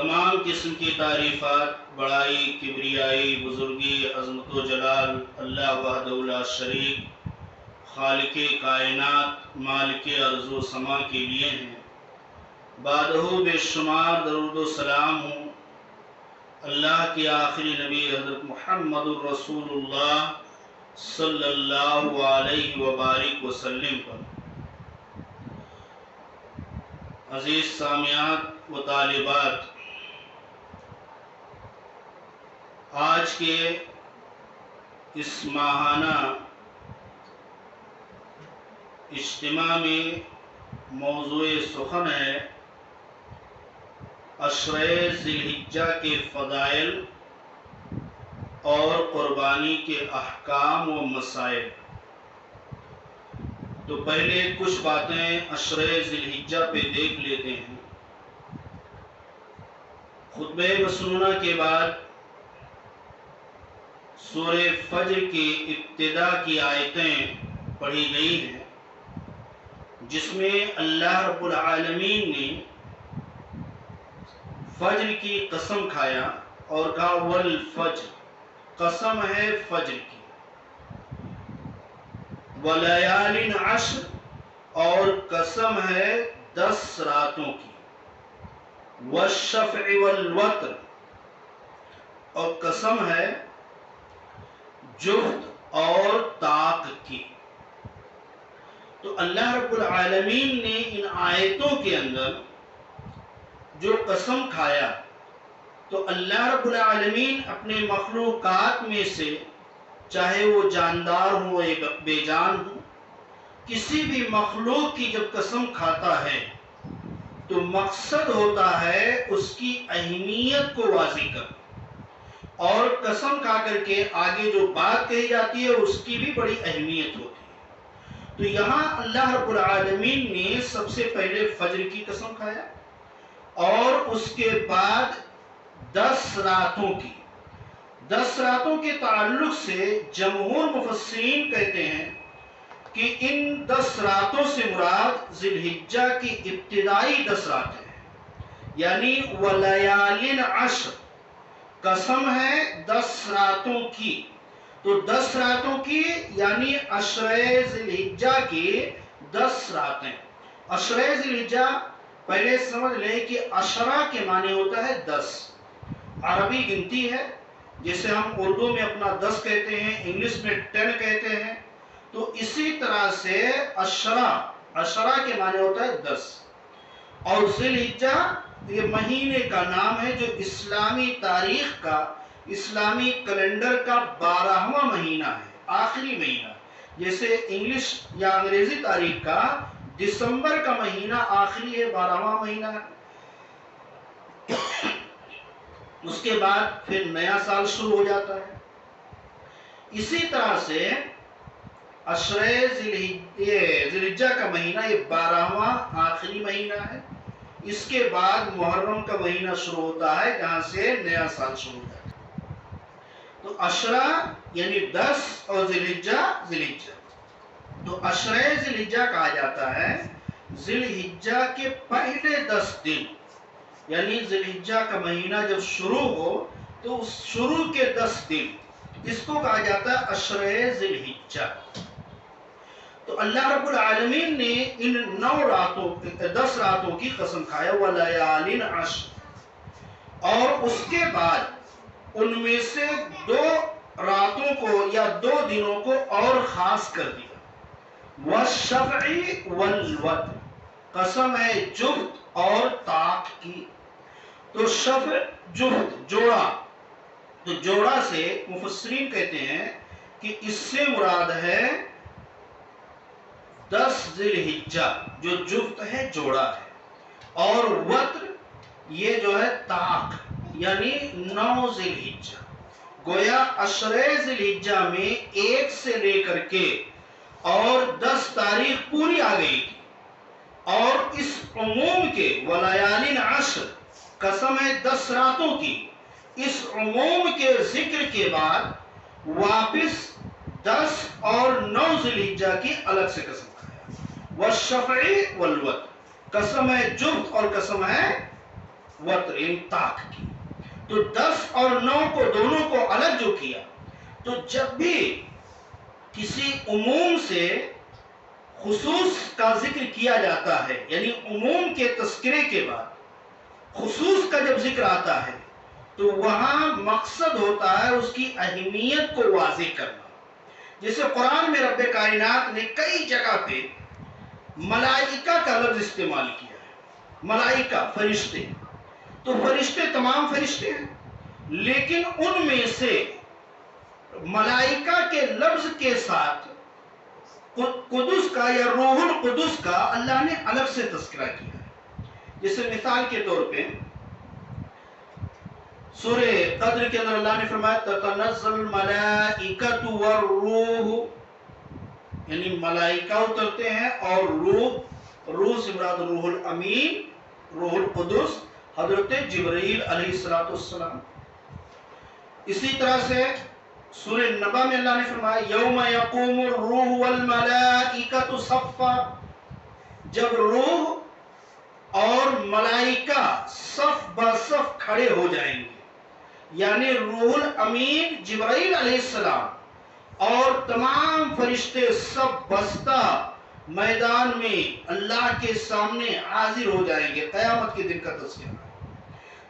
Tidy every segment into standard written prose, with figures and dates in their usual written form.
تمام قسم کی تعریفات، بڑائی، کبریائی، بزرگی، عظمت و جلال اللہ وحدہ لا شریک خالق کائنات مالک ارض و سما کے لیے ہیں۔ بعدہ بے شمار درود و سلام ہوں اللہ کے آخری نبی حضرت محمد الرسول اللہ صلی اللہ علیہ وبارک وسلم پر۔ عزیز سامعات و طالبات، آج کے اس ماہانہ اجتماع میں موضوع سخن ہے عشرہ ذی الحجہ کے فضائل اور قربانی کے احکام و مسائل۔ تو پہلے کچھ باتیں عشرہ ذی الحجہ پہ دیکھ لیتے ہیں۔ خطبہ مسنونہ کے بعد سورہ فجر کی ابتدا کی آیتیں پڑھی گئی ہیں، جس میں اللہ رب العالمین نے فجر کی قسم کھایا اور کہا والفجر، قسم ہے فجر کی، ولیال عشر، اور قسم ہے 10 راتوں کی، والشفع والوتر، اور قسم ہے جفت اور طاق کی۔ تو اللہ رب العالمین نے ان آیتوں کے اندر جو قسم کھایا، تو اللہ رب العالمین اپنے مخلوقات میں سے، چاہے وہ جاندار ہو یا بے جان ہو، کسی بھی مخلوق کی جب قسم کھاتا ہے تو مقصد ہوتا ہے اس کی اہمیت کو واضح کرنا، اور قسم کھا کر کے آگے جو بات کہی جاتی ہے اس کی بھی بڑی اہمیت ہوتی ہے۔ تو یہاں اللہ رب العالمین نے سب سے پہلے فجر کی قسم کھایا اور اس کے بعد 10 راتوں کی۔ 10 راتوں کے تعلق سے جمہور مفسرین کہتے ہیں کہ ان 10 راتوں سے مراد ذی الحجہ کی ابتدائی 10 راتیں ہیں، یعنی ولیال عشر، قسم ہے 10 راتوں کی۔ تو 10 راتوں کی یعنی عشرہ ذی الحجہ کی 10 راتیں۔ عشرہ ذی الحجہ پہلے سمجھ لیں کہ عشرہ کے معنی ہوتا ہے 10، عربی گنتی ہے، جیسے ہم اردو میں اپنا 10 کہتے ہیں، انگلش میں 10 کہتے ہیں، تو اسی طرح سے عشرہ کے معنی ہوتا ہے 10۔ اور ذی الحجہ یہ مہینے کا نام ہے جو اسلامی تاریخ کا، اسلامی کیلنڈر کا 12واں مہینہ ہے، آخری مہینہ۔ جیسے انگلش یا انگریزی تاریخ کا دسمبر کا مہینہ آخری ہے، 12واں مہینہ ہے۔ اس کے بعد پھر نیا سال شروع ہو جاتا ہے۔ اسی طرح سے عشرہ ذی الحجہ کا مہینہ یہ 12واں آخری مہینہ ہے۔ اس کے بعد محرم کا مہینہ شروع ہوتا ہے، جہاں سے نیا سال شروع ہوتا ہے۔ تو عشرہ یعنی 10 اور ذی الحجہ، تو عشرہ ذی الحجہ کہا جاتا ہے ذی الحجہ کے پہلے 10 دن، یعنی ذی الحجہ کا مہینہ جب شروع ہو تو اس شروع کے 10 دن، اس کو کہا جاتا ہے عشرہ ذی الحجہ۔ تو اللہ رب العالمین نے ان 10 راتوں کی قسم کھایا ولیال عشر، اور اس کے بعد ان میں سے 2 راتوں کو یا 2 دنوں کو اور خاص کر دیا، والشفع والوتر، قسم ہے جفت اور طاق کی۔ تو شفع جفت جوڑا، تو جوڑا سے مفسرین کہتے ہیں کہ اس سے مراد ہے 10 ذی الحجہ جو جفت ہے، جوڑا ہے، اور وتر یہ جو ہے طاق یعنی 9 ذی الحجہ۔ گویا عشرہ ذی الحجہ میں 1 سے لے کر کے اور 10 تاریخ پوری آ گئی تھی، اور اس عموم کے ولیال عشر، قسم ہے 10 راتوں کی، اس عموم کے ذکر کے بعد واپس 10 اور 9 ذی الحجہ کی الگ سے قسم کھایا، والشفع والوتر، قسم ہے جفت اور قسم ہے وطر یعنی طاق کی. تو 10 اور 9 کو دونوں کو الگ جو کیا. تو جب بھی کسی عموم سے خصوص کا ذکر کیا جاتا ہے، یعنی عموم کے تذکرے کے بعد خصوص کا جب ذکر آتا ہے تو وہاں مقصد ہوتا ہے اس کی اہمیت کو واضح کرنا. جیسے قرآن میں رب کائنات نے کئی جگہ پہ ملائکہ کا لفظ استعمال کیا ہے. ملائکہ فرشتے، تو فرشتے تمام فرشتے ہیں، لیکن ان میں سے ملائکہ کے لفظ کے ساتھ قدس کا یا روح القدس کا اللہ نے الگ سے تذکرہ کیا ہے. جیسے مثال کے طور پہ سورہ قدر کے اندر اللہ نے فرمایا تتنزل الملائکۃ والروح، یعنی ملائکہ اترتے ہیں اور روح سے مراد روح الامین، روح القدس حضرت جبرائیل علیہ السلام. اسی طرح سے سورہ نبا میں اللہ نے فرمایا یوم یقوم الروح والملائکۃ صفا، جب روح اور ملائکہ صف بصف کھڑے ہو جائیں گے. یعنی روح الامین جبرائیل علیہ السلام اور تمام فرشتے سب بستہ میدان میں اللہ کے سامنے حاضر ہو جائیں گے. قیامت کے دن کا تذکرہ.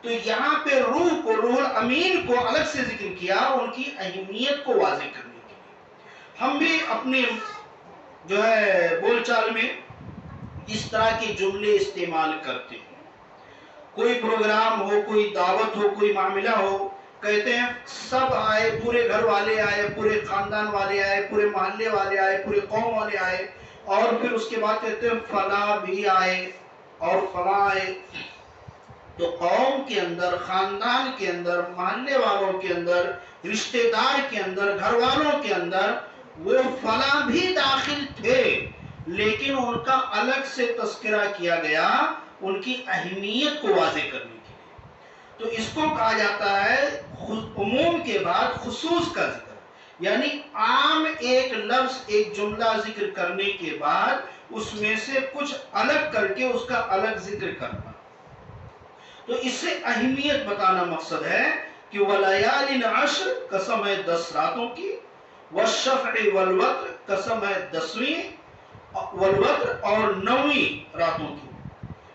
تو یہاں پہ روح الامین کو الگ سے ذکر کیا ان کی اہمیت کو واضح کرنے کے لیے. ہم بھی اپنے جو ہے بول چال میں اس طرح کے جملے استعمال کرتے ہیں. کوئی پروگرام ہو، کوئی دعوت ہو، کوئی معاملہ ہو، کہتے ہیں سب آئے، پورے گھر والے آئے، پورے خاندان والے آئے، پورے محلے والے آئے، پورے قوم والے آئے، اور پھر اس کے بعد کہتے ہیں فلاں بھی آئے اور فلاں آئے. تو قوم کے اندر، خاندان کے اندر، محلے والوں کے اندر، رشتہ دار کے اندر، گھر والوں کے اندر وہ فلاں بھی داخل تھے، لیکن ان کا الگ سے تذکرہ کیا گیا ان کی اہمیت کو واضح کرنے کے لیے. تو اس کو کہا جاتا ہے عموم کے بعد خصوص کا ذکر. یعنی عام ایک لفظ، ایک جملہ ذکر کرنے کے بعد اس میں سے کچھ الگ کر کے اس کا الگ ذکر کرنا. تو اس سے اہمیت بتانا مقصد ہے کہ وَلَيَالٍ عَشْرٍ قسم ہے 10 راتوں کی، وَالشَّفْعِ وَالْوَتْرِ قسم ہے 10ویں والوتر اور 9ویں راتوں کی.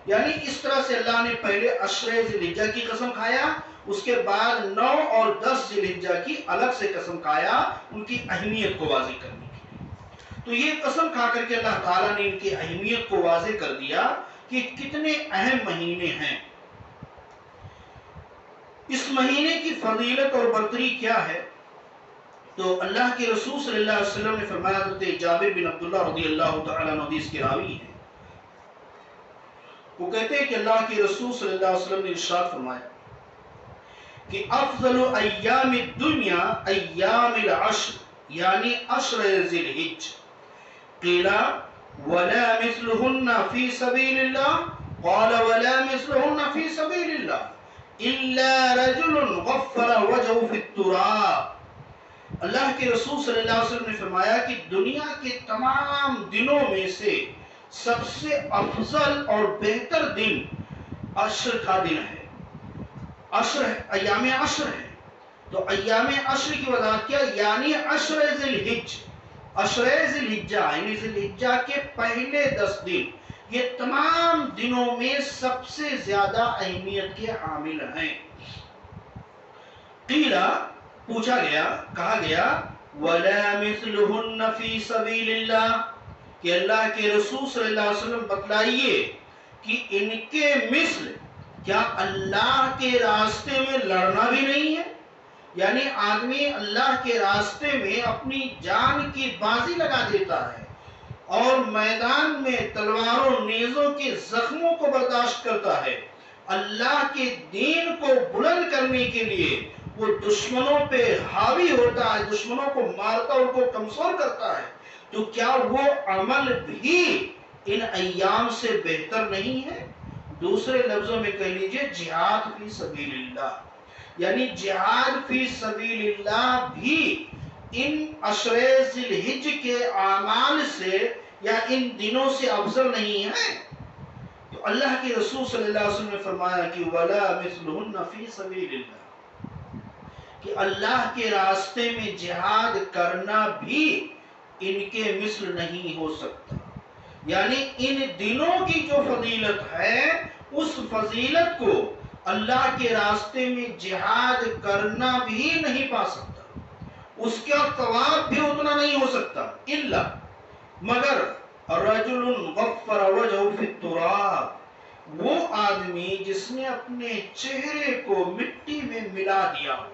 یعنی اس طرح سے اللہ نے پہلے عشر ذی الحجہ کی قسم کھایا، اس کے بعد 9 اور 10 ذی الحجہ کی الگ سے قسم کھایا ان کی اہمیت کو واضح کرنے کے لیے. تو یہ قسم کھا کر کے اللہ تعالیٰ نے ان کی اہمیت کو واضح کر دیا کہ کتنے اہم مہینے ہیں. اس مہینے کی فضیلت اور برتری کیا ہے؟ تو اللہ کے رسول صلی اللہ علیہ وسلم نے فرمایا، حضرت جابر بن عبداللہ رضی اللہ تعالیٰ عنہ حدیث کے راوی ہیں، وہ کہتے ہیں کہ اللہ کے رسول صلی اللہ علیہ وسلم نے ارشاد فرمایا کہ افضل ایام الدنیا ایام العشر، یعنی عشر ذی الحجہ. قیل ولا مثلہن فی سبیل اللہ، قال ولا مثلہن فی سبیل اللہ الا رجل غفر وجهه في التراب. اللہ کے رسول صلی اللہ علیہ وسلم نے فرمایا کہ دنیا کے تمام دنوں میں سے سب سے افضل اور بہتر دن عشر کا دن ہے. عشر ایام عشر ہے. تو ایام عشر کی وضاحت کیا؟ یعنی عشر ذی الحجہ، عشر ذی الحجہ یعنی ذی الحجہ کے پہلے 10 دن، یہ تمام دنوں میں سب سے زیادہ اہمیت کے حامل ہیں. قیلا پوچھا گیا، کہا گیا وَلَا مِثْلُهُنَّ فِي سَبِيلِ اللَّهِ، کہ اللہ کے رسول صلی اللہ علیہ وسلم بتلائیے کہ ان کے مثل کیا اللہ کے راستے میں لڑنا بھی نہیں ہے؟ یعنی آدمی اللہ کے راستے میں اپنی جان کی بازی لگا دیتا ہے اور میدان میں تلواروں نیزوں کے زخموں کو برداشت کرتا ہے، اللہ کے دین کو بلند کرنے کے لیے وہ دشمنوں پہ حاوی ہوتا ہے، دشمنوں کو مارتا، ان کو کمزور کرتا ہے. تو کیا وہ عمل بھی ان ایام سے بہتر نہیں ہے؟ دوسرے لفظوں میں کہہ لیجئے جہاد فی سبیل اللہ، یعنی جہاد فی سبیل اللہ بھی ان عشر ذی الحجہ کے اعمال سے یا ان دنوں سے افضل نہیں ہے. تو تو اللہ کے رسول صلی اللہ علیہ وسلم نے فرمایا کہ وَلَا مِثْلُهُنَّ فِي سَبِيلِ اللَّهِ، کہ اللہ کے راستے میں جہاد کرنا بھی ان کے مثل نہیں ہو سکتا. یعنی ان دنوں کی جو فضیلت ہے اس فضیلت کو اللہ کے راستے میں جہاد کرنا بھی نہیں پا سکتا، اس کا ثواب بھی اتنا نہیں ہو سکتا. الا مگر رجل غفر وجهه في التراب، وہ آدمی جس نے اپنے چہرے کو مٹی میں ملا دیا ہو،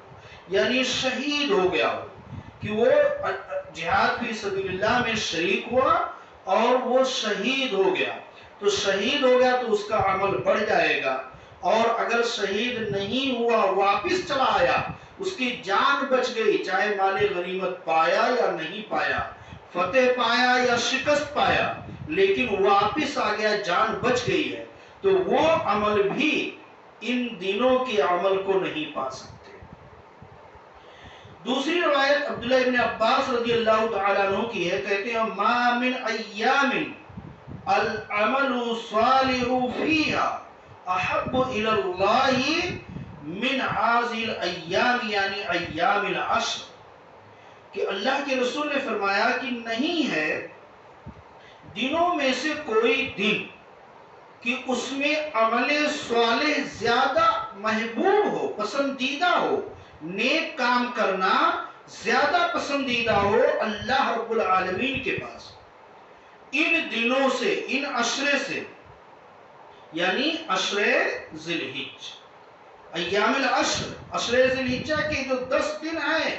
یعنی شہید ہو گیا ہو، کہ وہ جہاد فی سبیل اللہ میں شریک ہوا اور وہ شہید ہو گیا. تو شہید ہو گیا تو اس کا عمل بڑھ جائے گا، اور اگر شہید نہیں ہوا واپس چلا آیا، اس کی جان بچ گئی، چاہے مال غنیمت پایا یا نہیں پایا، فتح پایا یا شکست پایا، لیکن واپس آ گیا، جان بچ گئی ہے، تو وہ عمل بھی ان دنوں کے عمل کو نہیں پا سکتے. دوسری روایت عبداللہ ابن عباس رضی اللہ تعالیٰ عنہ کی ہے، کہتے ہیں ما من ایام العمل صالح فیہا احب الی اللہ من هذه الایام، یعنی ایام العشر، کہ اللہ کے رسول نے فرمایا کہ نہیں ہے دنوں میں سے کوئی دن کہ اس میں عمل صالح زیادہ محبوب ہو، پسندیدہ ہو، نیک کام کرنا زیادہ پسندیدہ ہو اللہ رب العالمین کے پاس ان دنوں سے، ان عشرے سے، یعنی عشرے ذی الحجہ، ایام العشر، عشرے ذی الحجہ کے جو 10 دن ہیں،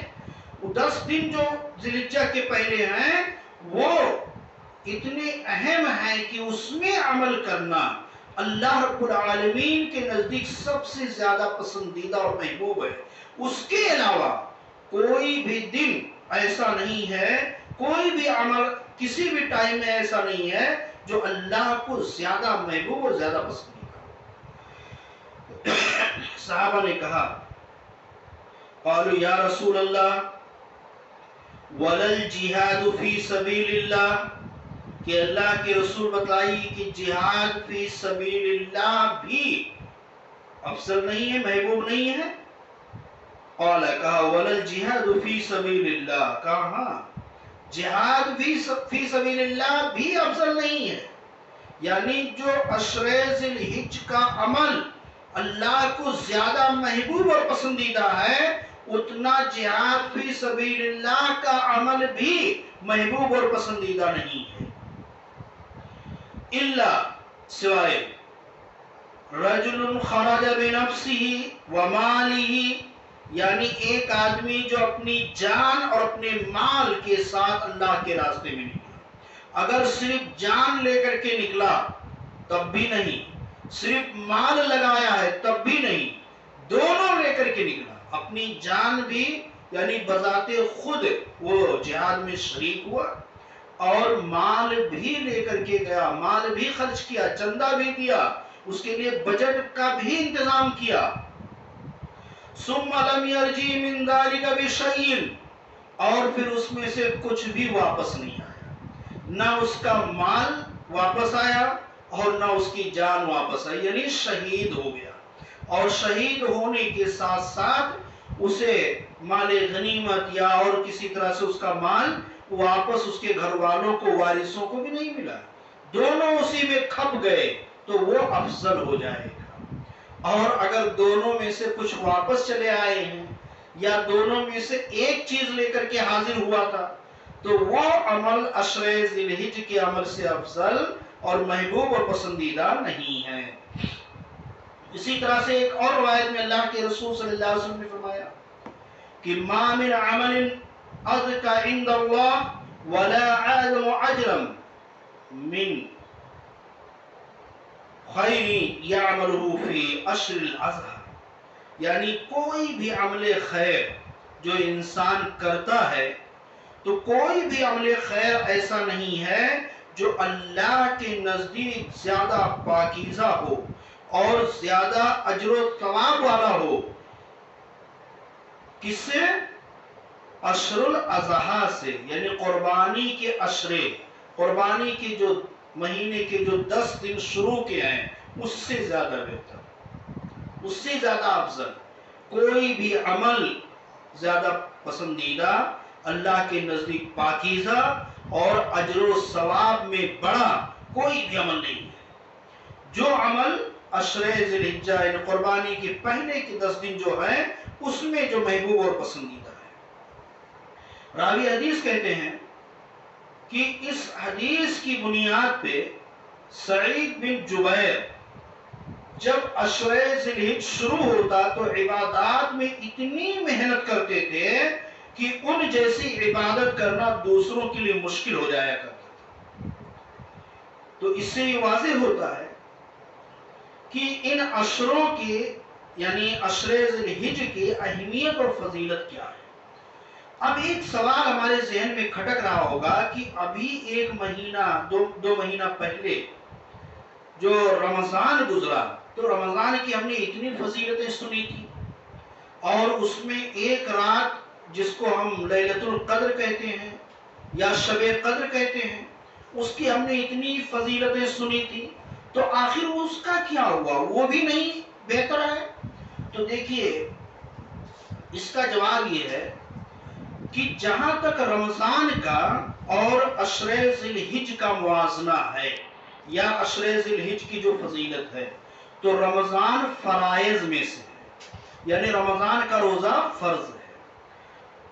وہ 10 دن جو ذی الحجہ کے پہلے ہیں وہ اتنے اہم ہیں کہ اس میں عمل کرنا اللہ رب العالمین کے نزدیک سب سے زیادہ پسندیدہ اور محبوب ہے. اس کے علاوہ کوئی بھی دن ایسا نہیں ہے، کوئی بھی عمل کسی بھی ٹائم میں ایسا نہیں ہے جو اللہ کو زیادہ محبوب اور زیادہ پسندیدہ ہو. صحابہ نے کہا قالوا یا رسول اللہ وَلَا الْجِهَادُ فِي سَبِيلِ اللَّهِ، کہ اللہ کے رسول بتائیے کہ جہاد فی سبیل اللہ بھی افضل نہیں ہے، محبوب نہیں ہے؟ قال، کہا وَلَا الْجِهَادُ فِي سَبِيلِ اللَّهِ، کہا ہاں جہاد فی سبیل اللہ بھی افضل نہیں ہے. یعنی جو عشرے ذی الحجہ کا عمل اللہ کو زیادہ محبوب اور پسندیدہ ہے، اتنا جہاد فی سبیل اللہ کا عمل بھی محبوب اور پسندیدہ نہیں ہے. الا سوائے رجل خرج بنفسه وماله، یعنی ایک آدمی جو اپنی جان اور اپنے مال کے ساتھ اللہ کے راستے میں نکلا. اگر صرف جان لے کر کے نکلا تب بھی نہیں، صرف مال لگایا ہے تب بھی نہیں، دونوں لے کر کے نکلا، اپنی جان بھی یعنی بذات خود وہ جہاد میں شریک ہوا اور مال بھی لے کر کے گیا، مال بھی خرچ کیا، چندہ بھی دیا، اس کے لیے بجٹ کا بھی انتظام کیا. ثم لم يرجع من ذلك بشيء، اور پھر اس میں سے کچھ بھی واپس نہیں آیا، نہ اس کا مال واپس آیا اور نہ اس کی جان واپس آئی، یعنی شہید ہو گیا. اور شہید ہونے کے ساتھ ساتھ اسے مال غنیمت یا اور کسی طرح سے اس کا مال واپس اس کے گھر والوں کو، وارثوں کو بھی نہیں ملا، دونوں اسی میں کھپ گئے، تو وہ افضل ہو جائے گا. اور اگر دونوں میں سے کچھ واپس چلے آئے ہیں یا دونوں میں سے ایک چیز لے کر کے حاضر ہوا تھا، تو وہ عمل عشرے ذی الحجہ کے عمل سے افضل اور محبوب اور پسندیدہ نہیں ہے. اسی طرح سے ایک اور روایت میں اللہ کے رسول صلی اللہ علیہ وسلم نے فرمایا کہ ما من عمل اذکى عند اللہ ولا اعظم اجرا من خیر یعملہ فی عشر الاضحیٰ، یعنی کوئی بھی عمل خیر جو انسان کرتا ہے، تو کوئی بھی عمل خیر ایسا نہیں ہے جو اللہ کے نزدیک زیادہ پاکیزہ ہو اور زیادہ اجر و ثواب والا ہو. کس سے؟ عشر الاضحیٰ سے، یعنی قربانی کے عشرے، قربانی کے جو مہینے کے جو 10 دن شروع کے ہیں اس سے زیادہ بہتر، اس سے زیادہ افضل کوئی بھی عمل زیادہ پسندیدہ، اللہ کے نزدیک پاکیزہ اور اجر و ثواب میں بڑا کوئی بھی عمل نہیں ہے۔ جو عمل عشر ذی الحجہ یعنی قربانی کے پہلے کے 10 دن جو ہیں اس میں جو محبوب اور پسندیدہ ہے۔ راوی حدیث کہتے ہیں کہ اس حدیث کی بنیاد پہ سعید بن جبیر جب عشر ذی الحجہ شروع ہوتا تو عبادات میں اتنی محنت کرتے تھے کہ ان جیسی عبادت کرنا دوسروں کے لیے مشکل ہو جایا کرتا تھا۔ تو اس سے یہ واضح ہوتا ہے کہ ان عشروں کی یعنی عشر ذی الحجہ کی اہمیت اور فضیلت کیا ہے۔ اب ایک سوال ہمارے ذہن میں کھٹک رہا ہوگا کہ ابھی ایک مہینہ دو مہینہ پہلے جو رمضان گزرا تو رمضان کی ہم نے اتنی فضیلتیں سنی تھی، اور اس میں ایک رات جس کو ہم لیلۃ القدر کہتے ہیں یا شب قدر کہتے ہیں، اس کی ہم نے اتنی فضیلتیں سنی تھی، تو آخر اس کا کیا ہوا؟ وہ بھی نہیں بہتر ہے؟ تو دیکھیے اس کا جواب یہ ہے کہ جہاں تک رمضان کا اور عشر ذی الحجہ کا موازنہ ہے یا عشر ذی الحجہ کی جو فضیلت ہے، تو رمضان فرائض میں سے ہے، یعنی رمضان کا روزہ فرض ہے،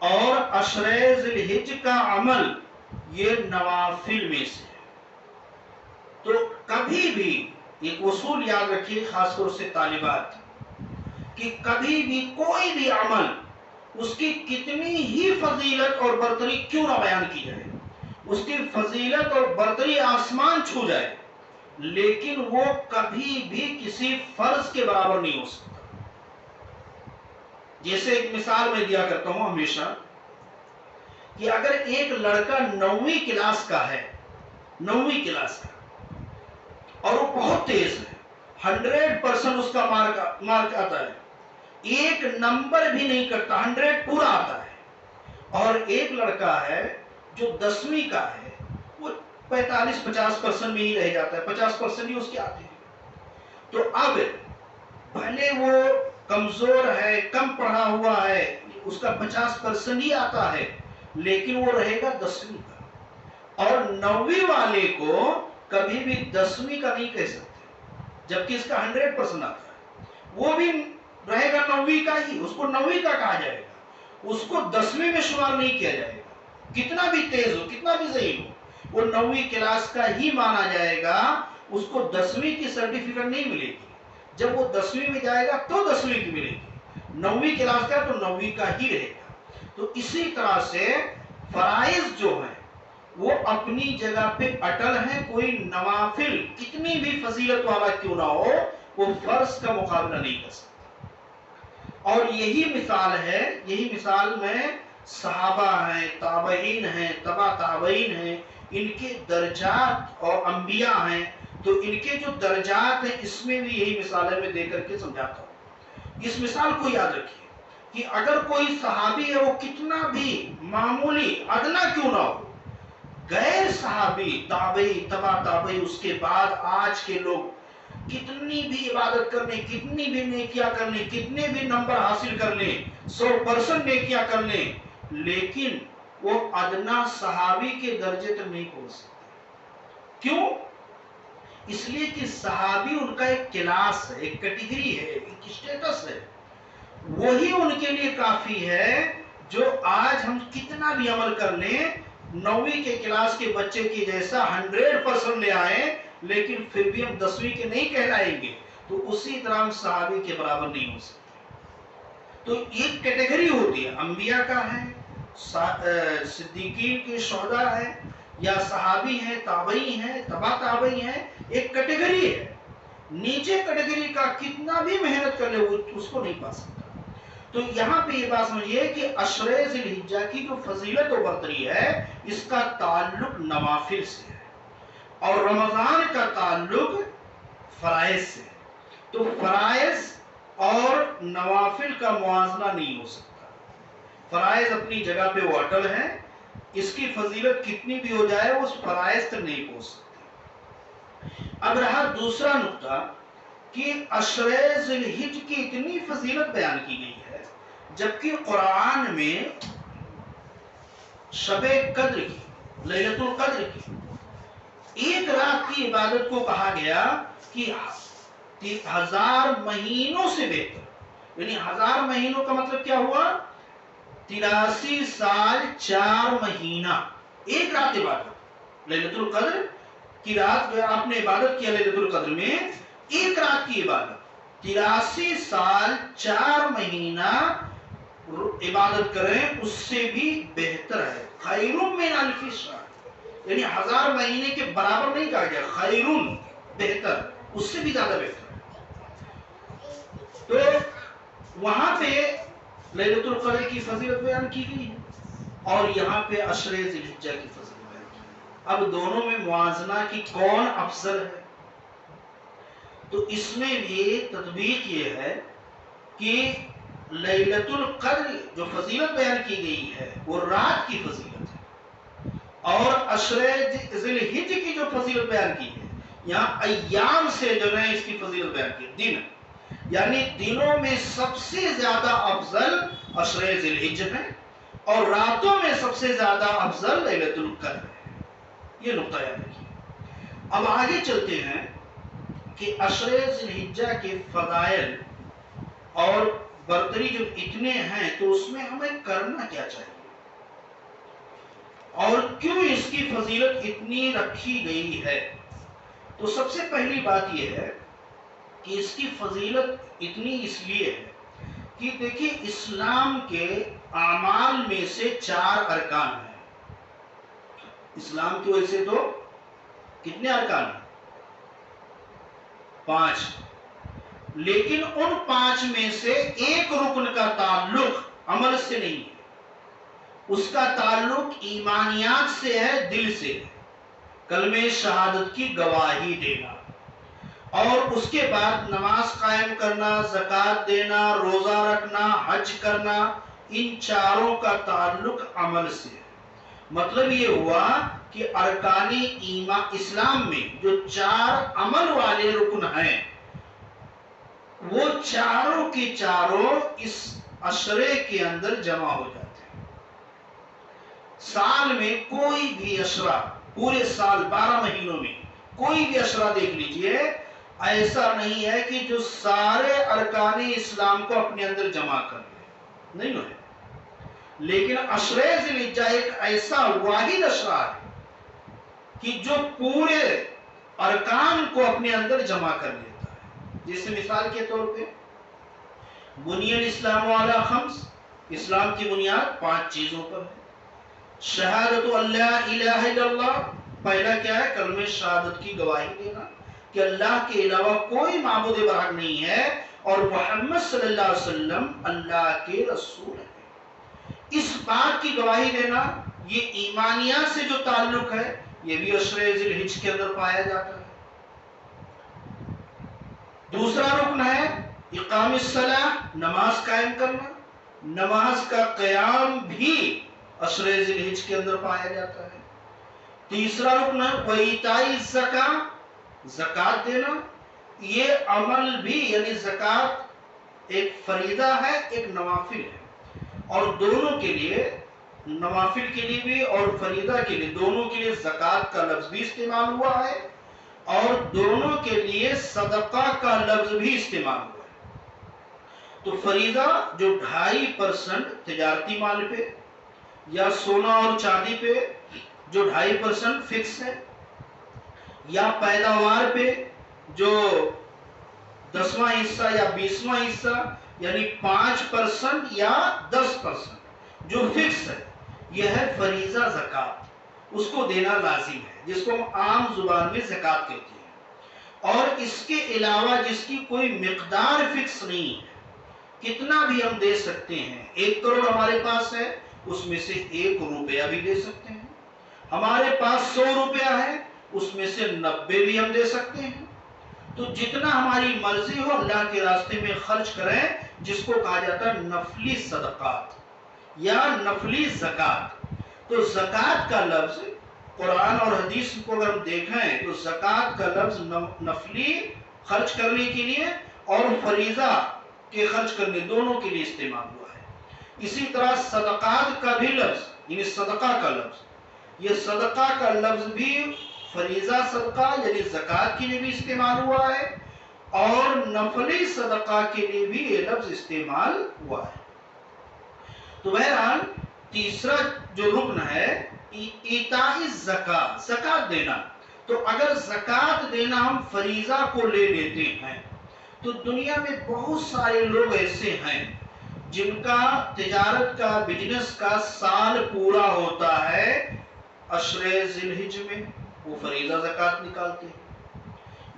اور عشر ذی الحجہ کا عمل یہ نوافل میں سے ہے۔ تو کبھی بھی ایک اصول یاد رکھیے، خاص طور سے طالبات، کہ کبھی بھی کوئی بھی عمل اس کی کتنی ہی فضیلت اور برتری کیوں نہ بیان کی جائے، اس کی فضیلت اور برتری آسمان چھو جائے، لیکن وہ کبھی بھی کسی فرض کے برابر نہیں ہو سکتا۔ جیسے ایک مثال میں دیا کرتا ہوں ہمیشہ کہ اگر ایک لڑکا 9ویں کلاس کا ہے، 9ویں کلاس کا، اور وہ بہت تیز ہے، 100% اس کا مارک آتا ہے، ایک نمبر بھی نہیں کٹتا، 100 پورا آتا ہے، اور ایک لڑکا ہے جو 10ویں کا ہے، وہ 45-50% میں ہی رہ جاتا ہے، 50% ہی اس کے آتے ہیں۔ تو اب بھلے وہ کمزور ہے، کم پڑھا ہوا ہے، اس کا 50% ہی آتا ہے، لیکن وہ رہے گا 10ویں کا، اور 9ویں والے کو کبھی بھی 10ویں کا نہیں کہہ سکتے، جبکہ اس کا 100% آتا ہے، وہ بھی رہے گا 9ویں کا ہی، اس کو 9ویں کا کہا جائے گا، اس کو 10ویں میں شمار نہیں کیا جائے گا، کتنا بھی تیز ہو، کتنا بھی ذہین ہو، وہ 9ویں کلاس کا ہی مانا جائے گا، اس کو 10ویں کی سرٹیفکیٹ نہیں ملے گی، جب وہ 10ویں میں جائے گا تو 10ویں کی ملے گی، 9ویں کلاس کا تو 9ویں کا ہی رہے گا۔ تو اسی طرح سے فرائض جو ہیں وہ اپنی جگہ پہ اٹل ہیں، کوئی نوافل کتنی بھی فضیلت والا کیوں نہ ہو وہ فرض کا مقابلہ نہیں کر سکتا۔ اور یہی مثال ہے، یہی مثال میں صحابہ ہیں، تابعین ہیں، تبع تابعین ہیں، ان کے درجات اور انبیاء ہیں، تو ان کے جو درجات ہیں اس میں بھی یہی مثالیں میں دے کر کے سمجھاتا ہوں۔ اس مثال کو یاد رکھیے کہ اگر کوئی صحابی ہے وہ کتنا بھی معمولی ادنا کیوں نہ ہو، غیر صحابی تابعی تبع تابعی اس کے بعد آج کے لوگ کتنی بھی عبادت کرنے، کتنی بھی نیکیاں کرنے، کتنے بھی نمبر حاصل کر لیں، 100% نیکیاں کر لیں، لیکن وہ ادنا صحابی کے درجے تک نہیں پہنچ سکتے۔ کیوں؟ اس لیے کہ صحابی ان کا ایک کلاس ہے، ایک کیٹیگری ہے، ایک اسٹیٹس ہے، وہی ان کے لیے کافی ہے۔ جو آج ہم کتنا بھی عمل کر لیں، 9ویں کے کلاس کے بچے کی جیسا 100% لے آئیں، لیکن پھر بھی ہم 10ویں کے نہیں کہلائیں گے، تو اسی طرح ہم صحابی کے برابر نہیں ہو سکتے۔ تو ایک کیٹیگری ہوتی ہے، انبیاء کا ہے، صدیقین کے، شہداء ہیں، یا صحابی ہیں، تابعی ہیں، تبع تابعی ہیں، ایک کیٹیگری ہے۔ نیچے کیٹیگری کا کتنا بھی محنت کر لے وہ اس کو نہیں پا سکتا۔ تو یہاں پہ یہ بات سمجھیے کہ عشر ذی الحجہ کی جو فضیلت و برتری ہے اس کا تعلق نوافل سے ہے، اور رمضان کا تعلق فرائض سے ہے۔ تو فرائض اور نوافل کا موازنہ نہیں ہو سکتا۔ فرائض اپنی جگہ پہ وہ اٹل ہیں، اس کی فضیلت کتنی بھی ہو جائے وہ اس فرائض تک نہیں پہنچ سکتی۔ اب رہا دوسرا نقطہ کہ عشرے ذی الحج کی اتنی فضیلت بیان کی گئی ہے، جبکہ قرآن میں شب قدر کی، لیلۃ القدر کی ایک رات کی عبادت کو کہا گیا کہ 1000 مہینوں سے بہتر، یعنی 1000 مہینوں کا مطلب کیا ہوا؟ 83 سال 4 مہینہ ایک رات عبادت، لیلۃ القدر کی رات آپ نے عبادت کیا لیلۃ القدر میں، ایک رات کی عبادت 83 سال 4 مہینہ عبادت کریں اس سے بھی بہتر ہے۔ خیر من الف شہر، یعنی 1000 مہینے کے برابر نہیں کہا گیا، خیر بہتر، اس سے بھی زیادہ بہتر ہے۔ تو وہاں پہ لیلۃ القدر کی فضیلت بیان کی گئی ہے اور یہاں پہ عشر ذی الحجہ کی فضیلت بیان کی گئی۔ اب دونوں میں موازنہ کی کون افضل ہے؟ تو اس میں بھی تطبیق یہ ہے کہ لیلۃ القدر جو فضیلت بیان کی گئی ہے وہ رات کی فضیلت ہے، اور عشر ذی الحجہ کی جو فضیلت بیان کی ہے یہاں ایام سے جو ہے اس کی فضیلت بیان کی دن، یعنی دنوں میں سب سے زیادہ افضل عشر ذی الحجہ ہے اور راتوں میں سب سے زیادہ افضل لیلۃ القدر ہے۔ یہ نقطہ یاد رکھیے۔ اب آگے چلتے ہیں کہ عشر ذی الحجہ کے فضائل اور برتری جب اتنے ہیں تو اس میں ہمیں کرنا کیا چاہیے اور کیوں اس کی فضیلت اتنی رکھی گئی ہے؟ تو سب سے پہلی بات یہ ہے کہ اس کی فضیلت اتنی اس لیے ہے کہ دیکھیے اسلام کے اعمال میں سے 4 ارکان ہیں۔ اسلام کی وجہ سے تو کتنے ارکان ہیں؟ 5، لیکن ان 5 میں سے ایک رکن کا تعلق عمل سے نہیں ہے، اس کا تعلق ایمانیات سے ہے، دل سے ہے، کلمہ شہادت کی گواہی دینا، اور اس کے بعد نماز قائم کرنا، زکوٰۃ دینا، روزہ رکھنا، حج کرنا، ان 4 کا تعلق عمل سے ہے۔ مطلب یہ ہوا کہ ارکان اسلام میں جو 4 عمل والے رکن ہیں وہ چاروں کے چاروں اس عشرے کے اندر جمع ہو جاتے ہیں۔ سال میں کوئی بھی عشرہ، پورے سال 12 مہینوں میں کوئی بھی عشرہ دیکھ لیجئے، ایسا نہیں ہے کہ جو سارے ارکان اسلام کو اپنے اندر جمع کر لے، نہیں ہے، لیکن عشر ذی الحجہ ایک ایسا واحد عشرہ ہے کہ جو پورے ارکان کو اپنے اندر جمع کر لیتا ہے۔ جیسے مثال کے طور پہ بنی الاسلام علی 5، اسلام کی بنیاد 5 چیزوں پر ہے۔ شہادت اللہ الہ الا اللہ، پہلا کیا ہے؟ کلمہ شہادت کی گواہی دینا کہ اللہ کے علاوہ کوئی معبود برحق نہیں ہے اور محمد صلی اللہ علیہ وسلم اللہ کے رسول ہیں۔ اس بات کی گواہی دینا، یہ ایمانیات سے جو تعلق ہے یہ بھی عشر ذی الحجہ کے اندر پایا جاتا ہے۔ دوسرا رکن ہے اقام الصلاۃ، نماز قائم کرنا، نماز کا قیام بھی عشر ذی الحجہ کے اندر پایا جاتا ہے۔ تیسرا رکن ہے وَإِيتَاءِ الزَّکاۃ، زکوٰۃ دینا، یہ عمل بھی یعنی زکوٰۃ ایک فریضہ ہے، ایک نوافل ہے، اور دونوں کے لیے، نوافل کے لیے بھی اور فریضہ کے لیے، دونوں کے لیے زکوٰۃ کا لفظ بھی استعمال ہوا ہے اور دونوں کے لیے صدقہ کا لفظ بھی استعمال ہوا ہے۔ تو فریضہ جو 2.5% تجارتی مال پہ یا سونا اور چاندی پہ جو 2.5% فکس ہے، یا پیداوار پہ جو 10واں حصہ یا 20واں حصہ یعنی 5% یا 10% جو فکس ہے، یہ ہے فریضہ زکوٰۃ، اس کو دینا لازم ہے، جس کو ہم عام زبان میں زکوٰۃ کہتے ہیں۔ اور اس کے علاوہ جس کی کوئی مقدار فکس نہیں ہے، کتنا بھی ہم دے سکتے ہیں، 1 کروڑ ہمارے پاس ہے، اس میں سے 1 روپیہ بھی دے سکتے ہیں، ہمارے پاس 100 روپیہ ہے، اس میں سے 90 بھی ہم دے سکتے ہیں۔ تو جتنا ہماری مرضی ہو اللہ کے راستے میں خرچ کریں، جس کو کہا جاتا ہے نفلی صدقات یا نفلی زکوٰۃ۔ تو زکوٰۃ کا لفظ قرآن اور حدیث کو اگر ہم دیکھیں تو زکوٰۃ کا لفظ نفلی خرچ کرنے کے لیے اور فریضہ کے خرچ کرنے، دونوں کے لیے استعمال ہوا ہے۔ اسی طرح صدقات کا بھی لفظ، یعنی صدقہ کا لفظ، یہ صدقہ کا لفظ بھی فریضہ صدقہ یعنی زکوٰۃ کے لیے بھی استعمال ہوا ہے، اور نفلی صدقہ کے لیے بھی یہ لفظ استعمال ہوا ہے۔ تو بہرحال تیسرا جو رکن ہے ایتاء الزکاۃ، زکوٰۃ دینا، تو اگر زکوٰۃ دینا ہم فریضہ کو لے لیتے ہیں تو دنیا میں بہت سارے لوگ ایسے ہیں جن کا تجارت کا، بزنس کا سال پورا ہوتا ہے عشر ذی الحجہ میں، وہ فریضہ زکوٰۃ نکالتے ہیں۔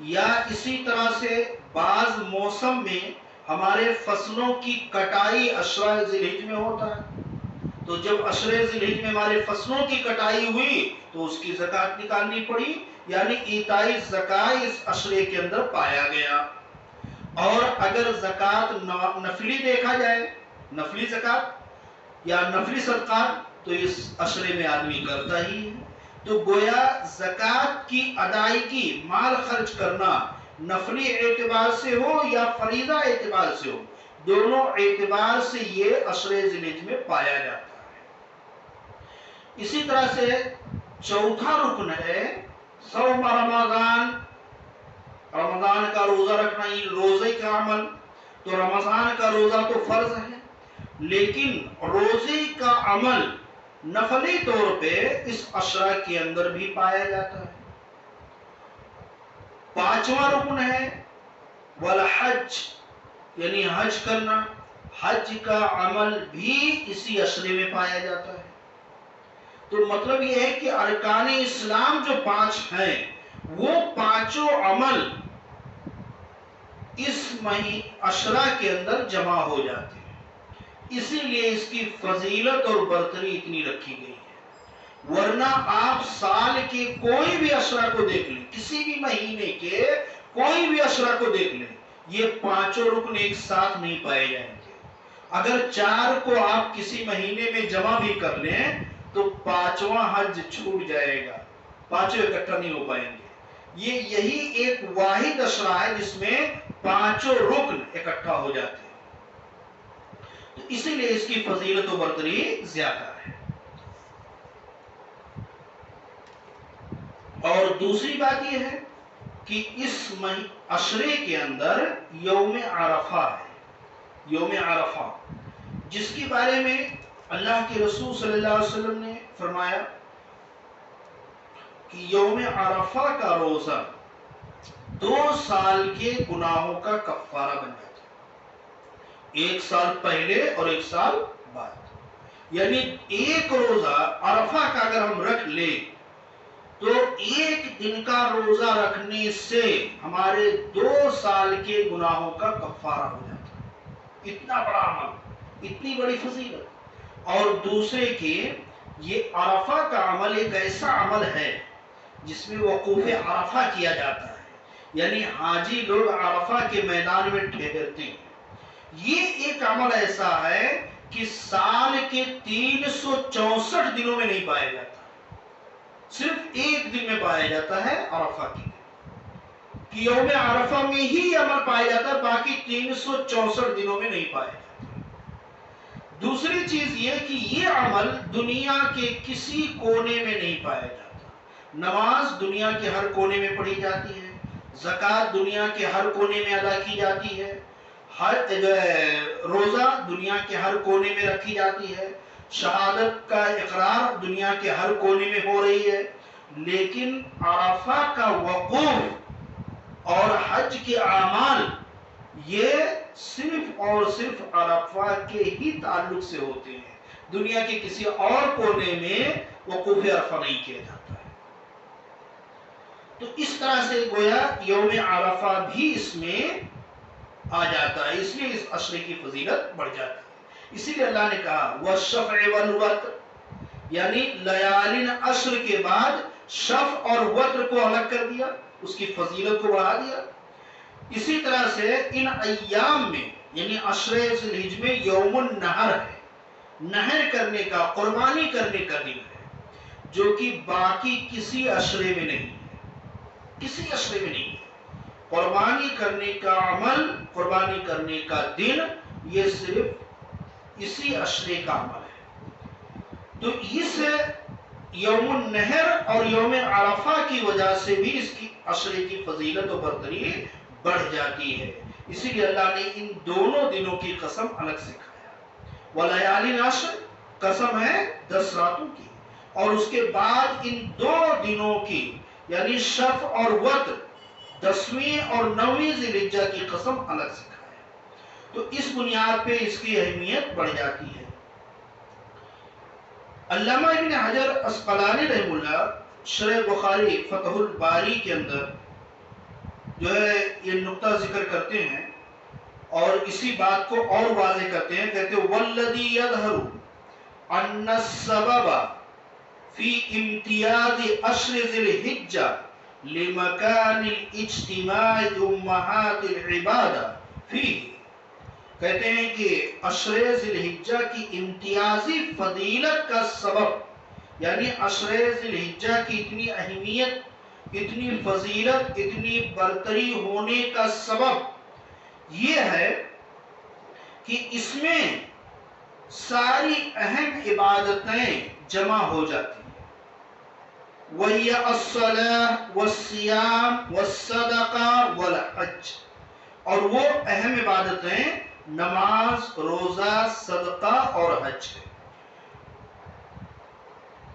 یا اسی طرح سے بعض موسم میں ہمارے فصلوں کی کٹائی عشر ذی الحجہ میں ہوتا ہے، تو جب عشر ذی الحجہ میں ہمارے فصلوں کی کٹائی ہوئی تو اس کی زکوٰۃ نکالنی پڑی، یعنی ایتاء الزکاۃ اس عشرے کے اندر پایا گیا۔ اور اگر زکوٰۃ نفلی دیکھا جائے، نفلی زکوٰۃ یا نفلی صدقات، تو اس عشرے میں آدمی کرتا ہی ہے۔ تو گویا زکوٰۃ کی ادائیگی، مال خرچ کرنا نفلی اعتبار سے ہو یا فریضہ اعتبار سے ہو، دونوں اعتبار سے یہ عشر ذی الحجہ میں پایا جاتا ہے۔ اسی طرح سے چوتھا رکن ہے صوم رمضان، رمضان کا روزہ رکھنا، یہ روزے کا عمل۔ تو رمضان کا روزہ تو فرض ہے، لیکن روزے کا عمل نفلی طور پہ اس عشرہ کے اندر بھی پایا جاتا ہے۔ پانچواں رکن ہے والحج، یعنی حج کرنا، حج کا عمل بھی اسی عشرے میں پایا جاتا ہے۔ تو مطلب یہ ہے کہ ارکان اسلام جو 5 ہیں وہ پانچوں عمل اس عشرہ کے اندر جمع ہو جاتے ہیں، اسی لیے اس کی فضیلت اور برتری اتنی رکھی گئی ہے۔ ورنہ آپ سال کے کوئی بھی عشرہ کو دیکھ لیں، کسی بھی مہینے کے کوئی بھی عشرہ کو دیکھ لیں، یہ پانچوں رکن ایک ساتھ نہیں پائے جائیں گے۔ اگر 4 کو آپ کسی مہینے میں جمع بھی کر لیں تو 5واں حج چھوٹ جائے گا، پانچوں اکٹھا نہیں ہو پائیں گے۔ یہی ایک واحد عشرہ ہے جس میں پانچوں رکن اکٹھا ہو جاتے ہیں، تو اسی لیے اس کی فضیلت و برتری زیادہ ہے۔ اور دوسری بات یہ ہے کہ اس عشرے کے اندر یوم عرفہ ہے، یوم عرفہ، جس کے بارے میں اللہ کے رسول صلی اللہ علیہ وسلم نے فرمایا کہ یوم عرفہ کا روزہ 2 سال کے گناہوں کا کفارہ بن جاتا ہے، 1 سال پہلے اور 1 سال بعد۔ یعنی ایک روزہ عرفہ کا اگر ہم رکھ لیں تو 1 دن کا روزہ رکھنے سے ہمارے 2 سال کے گناہوں کا کفارہ ہو جاتا ہے۔ اتنا بڑا عمل، اتنی بڑی فضیلت۔ اور دوسرے کہ یہ عرفہ کا عمل ایک ایسا عمل ہے جس میں وقوف عرفہ کیا جاتا ہے، یعنی حاجی لوگ عرفہ کے میدان میں ٹھہرتے ہیں۔ یہ ایک عمل ایسا ہے کہ سال کے 364 دنوں میں نہیں پایا جاتا، صرف 1 دن میں پایا جاتا ہے عرفہ کی، کہ یوم عرفہ میں ہی عمل پایا جاتا ہے، باقی 364 دنوں میں نہیں پایا جاتا۔ دوسری چیز یہ کہ یہ عمل دنیا کے کسی کونے میں نہیں پایا جاتا۔ نماز دنیا کے ہر کونے میں پڑھی جاتی ہے، زکوٰۃ دنیا کے ہر کونے میں ادا کی جاتی ہے، روزہ دنیا کے ہر کونے میں رکھی جاتی ہے، شہادت کا اقرار دنیا کے ہر کونے میں ہو رہی ہے، لیکن عرفہ کا وقوف اور حج کے اعمال یہ صرف اور صرف عرفہ کے ہی تعلق سے ہوتے ہیں، دنیا کے کسی اور کونے میں وقوف عرفہ نہیں کیا جاتا ہے۔ تو اس طرح سے گویا یوم عرفہ بھی اس میں آ جاتا ہے، اس لیے اس عشرے کی فضیلت بڑھ جاتی ہے۔ اسی لیے اللہ نے کہا والشفع والوتر، یعنی لیالین عشر کے بعد شفع اور وتر کو الگ کر دیا، اس کی فضیلت کو بڑھا دیا۔ اسی طرح سے ان ایام میں یعنی عشر ذی الحجہ میں یوم النحر ہے، نحر کرنے کا، قربانی کرنے کا دن ہے، جو کہ باقی کسی عشرے میں نہیں ہے، کسی عشرے میں نہیں ہے۔ قربانی کرنے کا عمل، قربانی کرنے کا دن، یہ صرف اسی عشرے کا عمل ہے۔ تو اس یوم النحر اور یوم عرفہ کی وجہ سے بھی اس کی عشرے کی فضیلت و برتری بڑھ جاتی ہے۔ اسی لیے اللہ نے ان دونوں دنوں کی قسم الگ سے کھایا۔ وَلَيَالٍ عَشْرٍ، قسم ہے 10 راتوں کی، اور اس کے بعد ان دو دنوں کی یعنی شفع اور وتر، 10ویں اور 9ویں ذی الحجہ کی قسم الگ سے کھایا۔ تو اس بنیاد پہ اس کی اہمیت بڑھ جاتی ہے۔ علامہ ابن حجر عسقلانی رحمہ اللہ شرح بخاری فتح الباری کے اندر جو ہے یہ نقطہ ذکر کرتے ہیں اور اسی بات کو اور واضح کرتے ہیں، کہتے ہیں وَالَّذِي يَظْهَرُ أَنَّ السَّبَبَ فِي امْتِيَازِ عَشْرِ ذِي الْحِجَّةِ لِمَكَانِ الْاجْتِمَاعِ أُمَّهَاتِ الْعِبَادَةِ فِيهِ، کہتے ہیں کہ عشرِ ذی الحجہ کی امتیازی فضیلت کا سبب، یعنی عشرِ ذی الحجہ کی اتنی اہمیت، اتنی فضیلت، اتنی برتری ہونے کا سبب یہ ہے کہ اس میں ساری اہم عبادتیں جمع ہو جاتی ہیں۔ وَهِيَ الصَّلَاةُ وَالصِّيَامُ وَالصَّدَقَةُ وَالْحَجُّ، اور وہ اہم عبادتیں نماز، روزہ، صدقہ اور حج ہے۔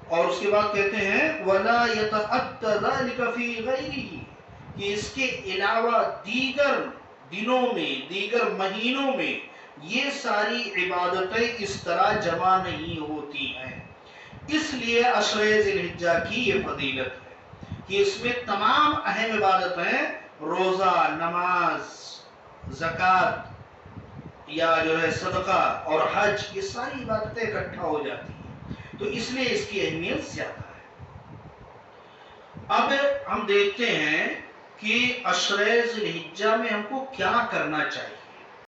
اور اس کے بعد کہتے ہیں وَلَا يَتَأَتَّى ذَلِكَ فِي غَيْرِهِ، کہ اس کے علاوہ دیگر دنوں میں، دیگر مہینوں میں یہ ساری عبادتیں اس طرح جمع نہیں ہوتی ہیں۔ اس لیے عشرِ ذی الحجہ کی یہ فضیلت ہے کہ اس میں تمام اہم عبادتیں، روزہ، نماز، زکوٰۃ یا جو ہے صدقہ اور حج، یہ ساری عبادتیں اکٹھا ہو جاتی ہیں، تو اس لیے اس کی اہمیت زیادہ ہے۔ اب ہم دیکھتے ہیں کہ عشرِ ذی الحجہ میں ہم کو کیا کرنا چاہیے۔